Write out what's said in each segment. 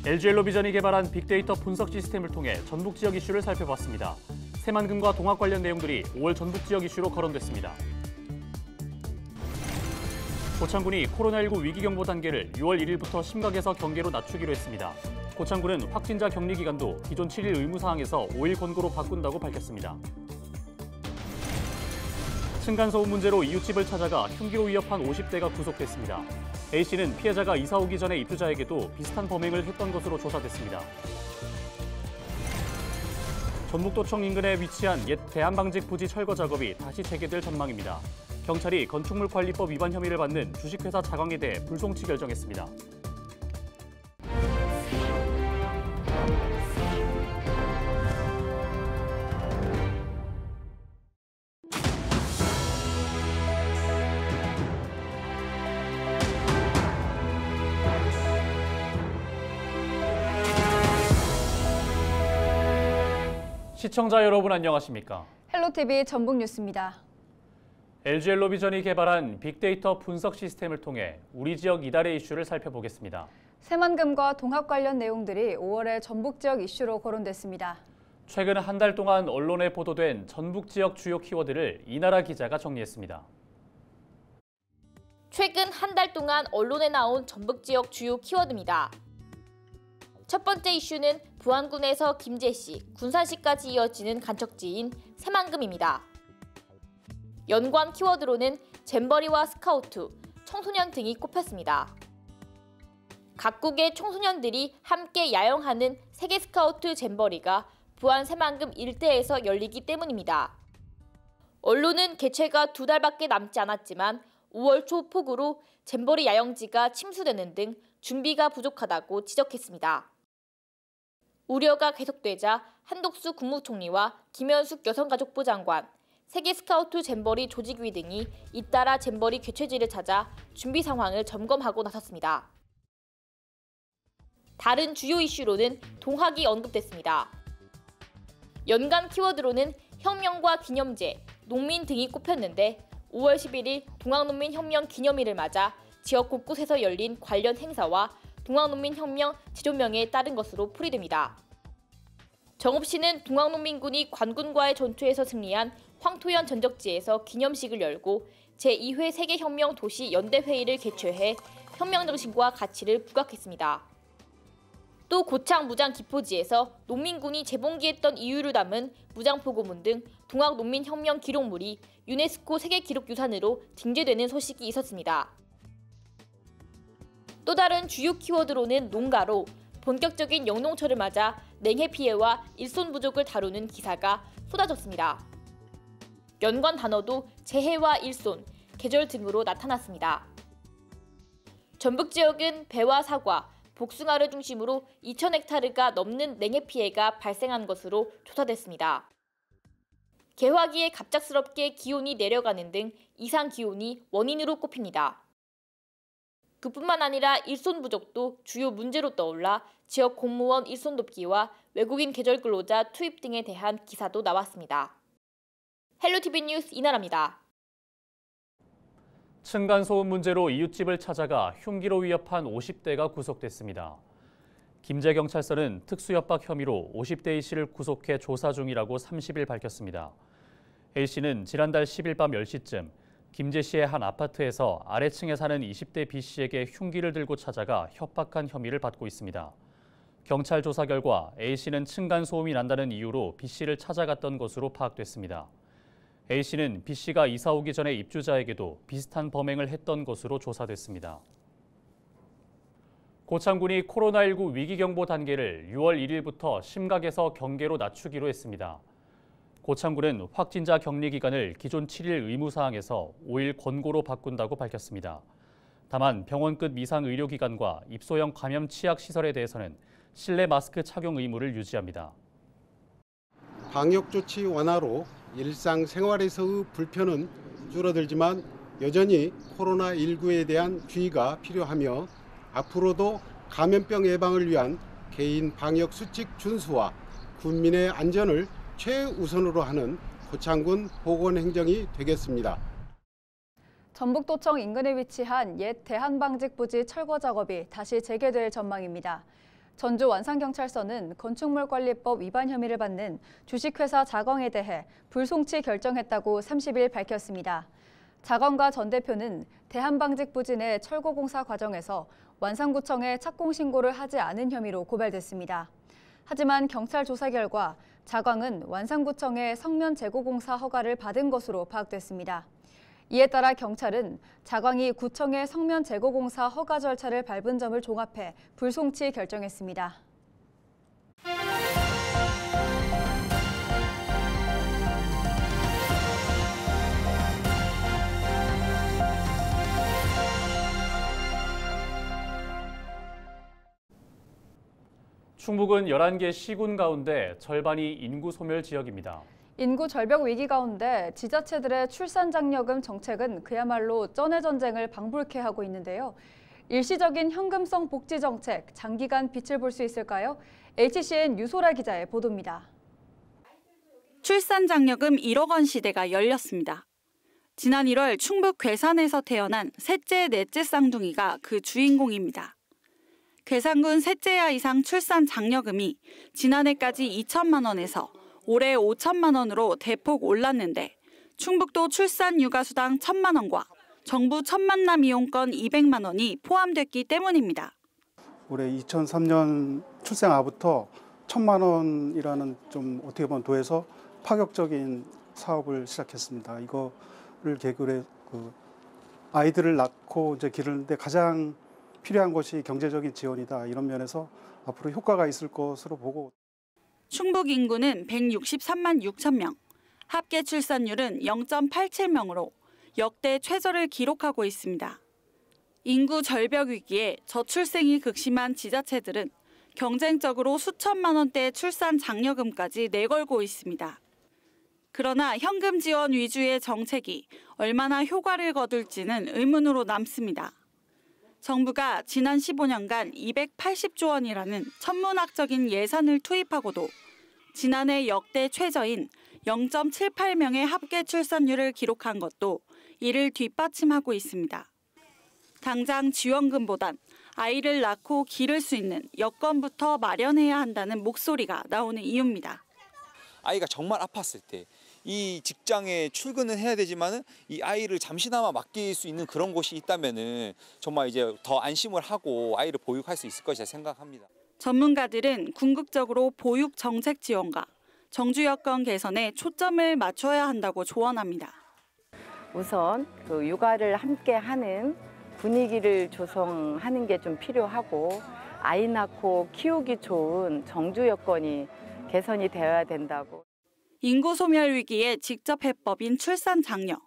LG엘로비전이 개발한 빅데이터 분석 시스템을 통해 전북 지역 이슈를 살펴봤습니다. 새만금과 동학 관련 내용들이 5월 전북 지역 이슈로 거론됐습니다. 고창군이 코로나19 위기경보 단계를 6월 1일부터 심각에서 경계로 낮추기로 했습니다. 고창군은 확진자 격리 기간도 기존 7일 의무사항에서 5일 권고로 바꾼다고 밝혔습니다. 층간소음 문제로 이웃집을 찾아가 흉기로 위협한 50대가 구속됐습니다. A씨는 피해자가 이사 오기 전에 입주자에게도 비슷한 범행을 했던 것으로 조사됐습니다. 전북도청 인근에 위치한 옛 대한방직 부지 철거 작업이 다시 재개될 전망입니다. 경찰이 건축물관리법 위반 혐의를 받는 주식회사 자광에 대해 불송치 결정했습니다. 시청자 여러분 안녕하십니까? 헬로티비 전북뉴스입니다. LG엘로비전이 개발한 빅데이터 분석 시스템을 통해 우리 지역 이달의 이슈를 살펴보겠습니다. 새만금과 동학 관련 내용들이 5월의 전북 지역 이슈로 거론됐습니다. 최근 한 달 동안 언론에 보도된 전북 지역 주요 키워드를 이나라 기자가 정리했습니다. 최근 한 달 동안 언론에 나온 전북 지역 주요 키워드입니다. 첫 번째 이슈는 부안군에서 김제시, 군산시까지 이어지는 간척지인 새만금입니다. 연관 키워드로는 잼버리와 스카우트, 청소년 등이 꼽혔습니다. 각국의 청소년들이 함께 야영하는 세계 스카우트 잼버리가 부안 새만금 일대에서 열리기 때문입니다. 언론은 개최가 2달밖에 남지 않았지만 5월 초 폭우로 잼버리 야영지가 침수되는 등 준비가 부족하다고 지적했습니다. 우려가 계속되자 한독수 국무총리와 김현숙 여성가족부 장관, 세계 스카우트 잼버리 조직위 등이 잇따라 잼버리 개최지를 찾아 준비 상황을 점검하고 나섰습니다. 다른 주요 이슈로는 동학이 언급됐습니다. 연간 키워드로는 혁명과 기념제, 농민 등이 꼽혔는데 5월 11일 동학농민혁명 기념일을 맞아 지역 곳곳에서 열린 관련 행사와 동학농민혁명 제조명에 따른 것으로 풀이됩니다. 정읍시는 동학농민군이 관군과의 전투에서 승리한 황토현 전적지에서 기념식을 열고 제2회 세계혁명 도시 연대회의를 개최해 혁명 정신과 가치를 부각했습니다. 또 고창 무장 기포지에서 농민군이 재봉기했던 이유를 담은 무장포고문 등 동학농민혁명 기록물이 유네스코 세계기록유산으로 등재되는 소식이 있었습니다. 또 다른 주요 키워드로는 농가로 본격적인 영농철을 맞아 냉해 피해와 일손 부족을 다루는 기사가 쏟아졌습니다. 연관 단어도 재해와 일손, 계절 등으로 나타났습니다. 전북 지역은 배와 사과, 복숭아를 중심으로 2,000헥타르가 넘는 냉해 피해가 발생한 것으로 조사됐습니다. 개화기에 갑작스럽게 기온이 내려가는 등 이상 기온이 원인으로 꼽힙니다. 그뿐만 아니라 일손 부족도 주요 문제로 떠올라 지역 공무원 일손 돕기와 외국인 계절 근로자 투입 등에 대한 기사도 나왔습니다. 헬로티비 뉴스 이나라입니다. 층간소음 문제로 이웃집을 찾아가 흉기로 위협한 50대가 구속됐습니다. 김제경찰서는 특수협박 혐의로 50대 A씨를 구속해 조사 중이라고 30일 밝혔습니다. A씨는 지난달 10일 밤 10시쯤 김제시의 한 아파트에서 아래층에 사는 20대 B씨에게 흉기를 들고 찾아가 협박한 혐의를 받고 있습니다. 경찰 조사 결과 A씨는 층간소음이 난다는 이유로 B씨를 찾아갔던 것으로 파악됐습니다. A씨는 B씨가 이사 오기 전에 입주자에게도 비슷한 범행을 했던 것으로 조사됐습니다. 고창군이 코로나19 위기경보 단계를 6월 1일부터 심각에서 경계로 낮추기로 했습니다. 고창군은 확진자 격리 기간을 기존 7일 의무사항에서 5일 권고로 바꾼다고 밝혔습니다. 다만 병원 끝 미상 의료기관과 입소형 감염 취약 시설에 대해서는 실내 마스크 착용 의무를 유지합니다. 방역조치 완화로 일상생활에서의 불편은 줄어들지만 여전히 코로나19에 대한 주의가 필요하며 앞으로도 감염병 예방을 위한 개인 방역 수칙 준수와 국민의 안전을 최우선으로 하는 고창군 보건행정이 되겠습니다. 전북도청 인근에 위치한 옛 대한방직 부지 철거 작업이 다시 재개될 전망입니다. 전주 완산경찰서는 건축물관리법 위반 혐의를 받는 주식회사 자광에 대해 불송치 결정했다고 30일 밝혔습니다. 자광과 전 대표는 대한방직 부진의 철거공사 과정에서 완산구청에 착공신고를 하지 않은 혐의로 고발됐습니다. 하지만 경찰 조사 결과 자광은 완산구청의 성면 재고공사 허가를 받은 것으로 파악됐습니다. 이에 따라 경찰은 자광이 구청의 성면 재고공사 허가 절차를 밟은 점을 종합해 불송치 결정했습니다. 충북은 11개 시군 가운데 절반이 인구 소멸 지역입니다. 인구 절벽 위기 가운데 지자체들의 출산 장려금 정책은 그야말로 쩐의 전쟁을 방불케 하고 있는데요. 일시적인 현금성 복지 정책, 장기간 빛을 볼 수 있을까요? HCN 유소라 기자의 보도입니다. 출산 장려금 1억 원 시대가 열렸습니다. 지난 1월 충북 괴산에서 태어난 셋째, 넷째 쌍둥이가 그 주인공입니다. 괴산군 셋째야 이상 출산 장려금이 지난해까지 2천만 원에서 올해 5천만 원으로 대폭 올랐는데 충북도 출산 육아수당 1,000만 원과 정부 첫 만남 이용권 200만 원이 포함됐기 때문입니다. 올해 2003년 출생아부터 1,000만 원이라는 좀 어떻게 보면 도에서 파격적인 사업을 시작했습니다. 이거를 계기로 아이들을 낳고 이제 기르는데 가장 필요한 것이 경제적인 지원이다. 이런 면에서 앞으로 효과가 있을 것으로 보고. 충북 인구는 163만 6천 명, 합계 출산율은 0.87명으로 역대 최저를 기록하고 있습니다. 인구 절벽 위기에 저출생이 극심한 지자체들은 경쟁적으로 수천만 원대 출산 장려금까지 내걸고 있습니다. 그러나 현금 지원 위주의 정책이 얼마나 효과를 거둘지는 의문으로 남습니다. 정부가 지난 15년간 280조 원이라는 천문학적인 예산을 투입하고도 지난해 역대 최저인 0.78명의 합계 출산율을 기록한 것도 이를 뒷받침하고 있습니다. 당장 지원금보단 아이를 낳고 기를 수 있는 여건부터 마련해야 한다는 목소리가 나오는 이유입니다. 아이가 정말 아팠을 때 이 직장에 출근을 해야 되지만은 이 아이를 잠시나마 맡길 수 있는 그런 곳이 있다면은 정말 이제 더 안심을 하고 아이를 보육할 수 있을 것이라 생각합니다. 전문가들은 궁극적으로 보육 정책 지원과 정주 여건 개선에 초점을 맞춰야 한다고 조언합니다. 우선 그 육아를 함께 하는 분위기를 조성하는 게 좀 필요하고 아이 낳고 키우기 좋은 정주 여건이 개선이 되어야 된다고. 인구 소멸 위기의 직접 해법인 출산 장려.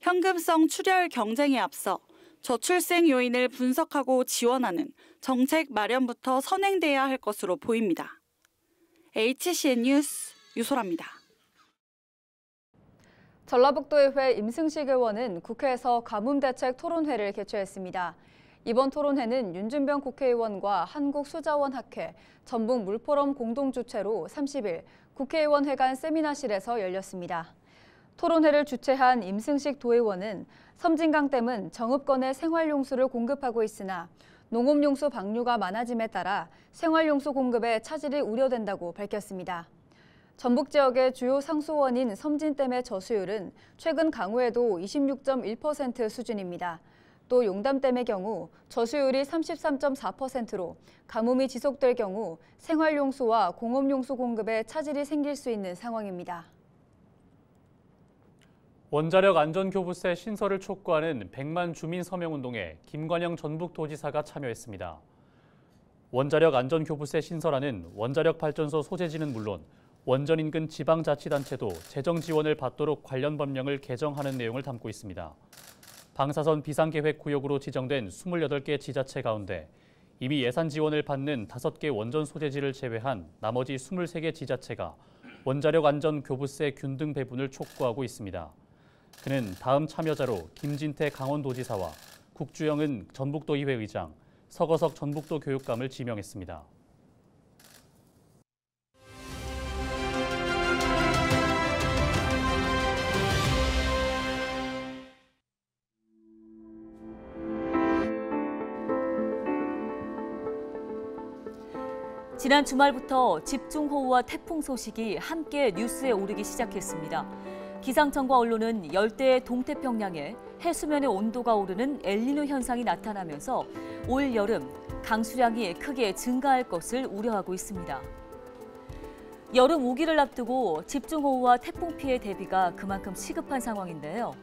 현금성 출혈 경쟁에 앞서 저출생 요인을 분석하고 지원하는 정책 마련부터 선행돼야 할 것으로 보입니다. HCN 뉴스 유소라입니다. 전라북도의회 임승식 의원은 국회에서 가뭄대책 토론회를 개최했습니다. 이번 토론회는 윤준병 국회의원과 한국수자원학회, 전북물포럼 공동주최로 30일 국회의원회관 세미나실에서 열렸습니다. 토론회를 주최한 임승식 도의원은 섬진강댐은 정읍권에 생활용수를 공급하고 있으나 농업용수 방류가 많아짐에 따라 생활용수 공급에 차질이 우려된다고 밝혔습니다. 전북 지역의 주요 상수원인 섬진댐의 저수율은 최근 강우에도 26.1% 수준입니다. 또 용담댐의 경우 저수율이 33.4%로 가뭄이 지속될 경우 생활용수와 공업용수 공급에 차질이 생길 수 있는 상황입니다. 원자력 안전교부세 신설을 촉구하는 100만 주민 서명운동에 김관영 전북도지사가 참여했습니다. 원자력 안전교부세 신설안은 원자력 발전소 소재지는 물론 원전 인근 지방자치단체도 재정 지원을 받도록 관련 법령을 개정하는 내용을 담고 있습니다. 방사선 비상계획 구역으로 지정된 28개 지자체 가운데 이미 예산 지원을 받는 5개 원전 소재지를 제외한 나머지 23개 지자체가 원자력 안전 교부세 균등 배분을 촉구하고 있습니다. 그는 다음 참여자로 김진태 강원도지사와 국주영은 전북도의회 의장, 서거석 전북도 교육감을 지명했습니다. 지난 주말부터 집중호우와 태풍 소식이 함께 뉴스에 오르기 시작했습니다. 기상청과 언론은 열대의 동태평양에 해수면의 온도가 오르는 엘니뇨 현상이 나타나면서 올 여름 강수량이 크게 증가할 것을 우려하고 있습니다. 여름 우기를 앞두고 집중호우와 태풍 피해 대비가 그만큼 시급한 상황인데요.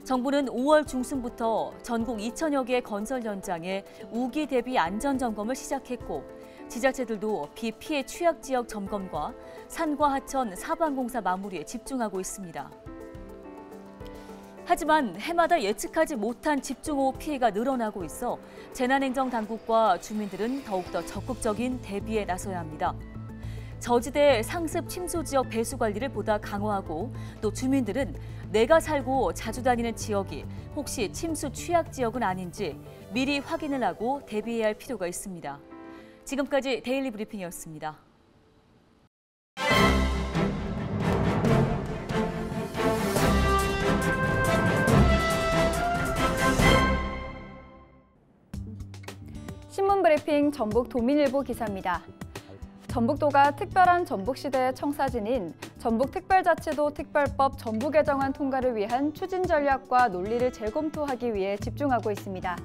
정부는 5월 중순부터 전국 2,000여 개 건설 현장에 우기 대비 안전 점검을 시작했고 지자체들도 비 피해 취약 지역 점검과 산과 하천 사방공사 마무리에 집중하고 있습니다. 하지만 해마다 예측하지 못한 집중호우 피해가 늘어나고 있어 재난행정당국과 주민들은 더욱더 적극적인 대비에 나서야 합니다. 저지대 상습 침수 지역 배수 관리를 보다 강화하고 또 주민들은 내가 살고 자주 다니는 지역이 혹시 침수 취약 지역은 아닌지 미리 확인을 하고 대비해야 할 필요가 있습니다. 지금까지 데일리 브리핑이었습니다. 신문 브리핑 전북 도민일보 기사입니다. 전북도가 특별한 전북시대의 청사진인 전북특별자치도 특별법 전부 개정안 통과를 위한 추진 전략과 논리를 재검토하기 위해 집중하고 있습니다.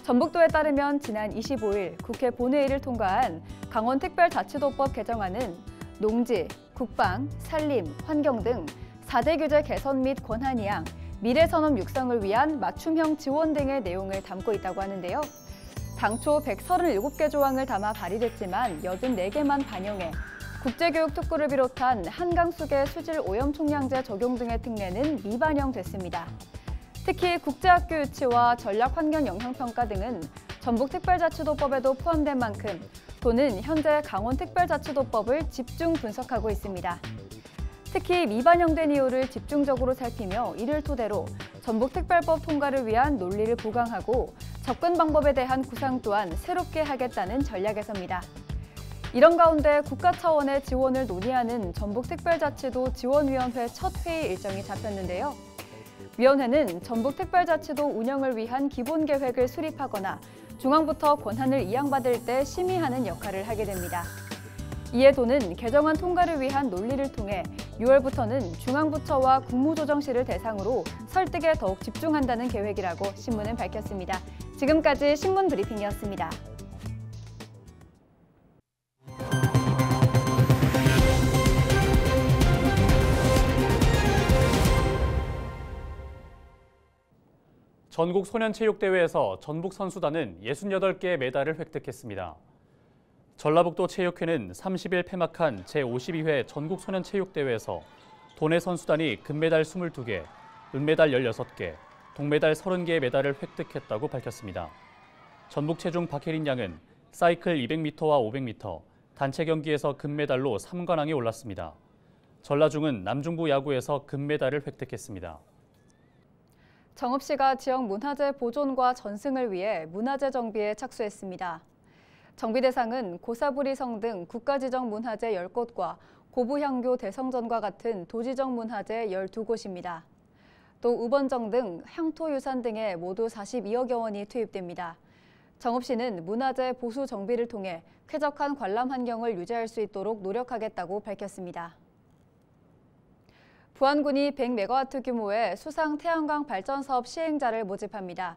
전북도에 따르면 지난 25일 국회 본회의를 통과한 강원특별자치도법 개정안은 농지, 국방, 산림, 환경 등 4대 규제 개선 및 권한 이양, 미래산업 육성을 위한 맞춤형 지원 등의 내용을 담고 있다고 하는데요. 당초 137개 조항을 담아 발의됐지만 84개만 반영해 국제교육 특구를 비롯한 한강수계 수질 오염 총량제 적용 등의 특례는 미반영됐습니다. 특히 국제학교 유치와 전략환경영향평가 등은 전북특별자치도법에도 포함된 만큼 도는 현재 강원특별자치도법을 집중 분석하고 있습니다. 특히 미반영된 이유를 집중적으로 살피며 이를 토대로 전북특별법 통과를 위한 논리를 보강하고 접근 방법에 대한 구상 또한 새롭게 하겠다는 전략에서입니다. 이런 가운데 국가 차원의 지원을 논의하는 전북특별자치도 지원위원회 첫 회의 일정이 잡혔는데요. 위원회는 전북특별자치도 운영을 위한 기본계획을 수립하거나 중앙부터 권한을 이양받을 때 심의하는 역할을 하게 됩니다. 이에 도는 개정안 통과를 위한 논리를 통해 6월부터는 중앙부처와 국무조정실을 대상으로 설득에 더욱 집중한다는 계획이라고 신문은 밝혔습니다. 지금까지 신문 브리핑이었습니다. 전국 소년체육대회에서 전북 선수단은 68개의 메달을 획득했습니다. 전라북도 체육회는 30일 폐막한 제52회 전국 소년체육대회에서 도내 선수단이 금메달 22개, 은메달 16개, 동메달 30개의 메달을 획득했다고 밝혔습니다. 전북 체중 박혜린 양은 사이클 200m와 500m, 단체 경기에서 금메달로 3관왕에 올랐습니다. 전라중은 남중부 야구에서 금메달을 획득했습니다. 정읍시가 지역 문화재 보존과 전승을 위해 문화재 정비에 착수했습니다. 정비 대상은 고사부리성 등 국가지정 문화재 10곳과 고부향교 대성전과 같은 도지정 문화재 12곳입니다. 또 우번정 등 향토유산 등에 모두 42억여 원이 투입됩니다. 정읍시는 문화재 보수 정비를 통해 쾌적한 관람 환경을 유지할 수 있도록 노력하겠다고 밝혔습니다. 부안군이 100메가와트 규모의 수상 태양광 발전 사업 시행자를 모집합니다.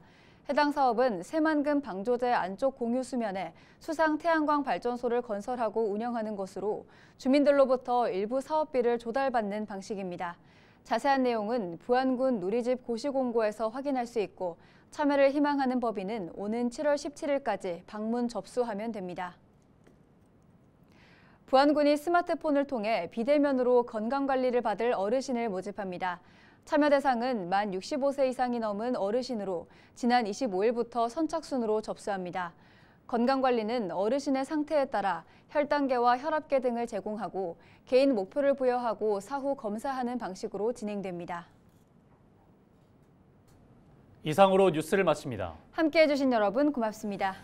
해당 사업은 새만금 방조제 안쪽 공유 수면에 수상 태양광 발전소를 건설하고 운영하는 것으로 주민들로부터 일부 사업비를 조달받는 방식입니다. 자세한 내용은 부안군 누리집 고시공고에서 확인할 수 있고 참여를 희망하는 법인은 오는 7월 17일까지 방문 접수하면 됩니다. 부안군이 스마트폰을 통해 비대면으로 건강관리를 받을 어르신을 모집합니다. 참여 대상은 만 65세 이상이 넘은 어르신으로 지난 25일부터 선착순으로 접수합니다. 건강관리는 어르신의 상태에 따라 혈당계와 혈압계 등을 제공하고 개인 목표를 부여하고 사후 검사하는 방식으로 진행됩니다. 이상으로 뉴스를 마칩니다. 함께해 주신 여러분 고맙습니다.